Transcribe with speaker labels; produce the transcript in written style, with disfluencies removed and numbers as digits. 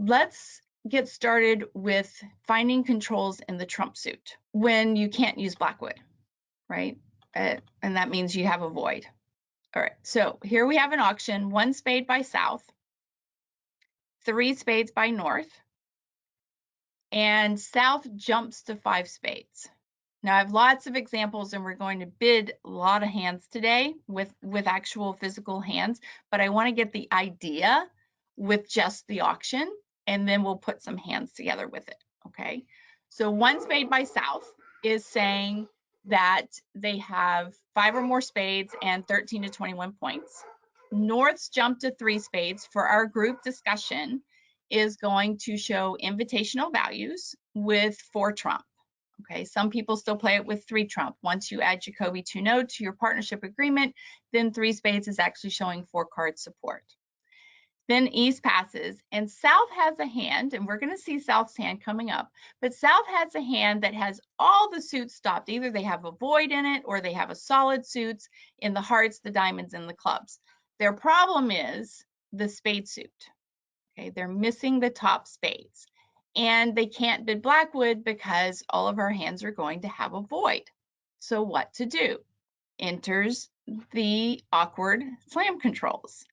Speaker 1: let's get started with finding controls in the trump suit when you can't use Blackwood, right? And that means you have a void. All right, so here we have an auction, 1 spade by south, 3 spades by north, and south jumps to 5 spades. Now I have lots of examples and we're going to bid a lot of hands today with actual physical hands, but I want to get the idea with just the auction and then we'll put some hands together with it, okay? So 1 spade by south is saying that they have 5 or more spades and 13 to 21 points. North's jump to 3 spades for our group discussion is going to show invitational values with 4 trump. Okay, some people still play it with 3 trump. Once you add Jacoby 2-note to your partnership agreement, then 3 spades is actually showing 4 card support. Then East passes, and South has a hand, and we're going to see South's hand coming up, but South has a hand that has all the suits stopped. Either they have a void in it or they have a solid suits in the hearts, the diamonds, and the clubs. Their problem is the spade suit. Okay, they're missing the top spades. And they can't bid Blackwood because all of our hands are going to have a void. So what to do? Enters the awkward slam controls.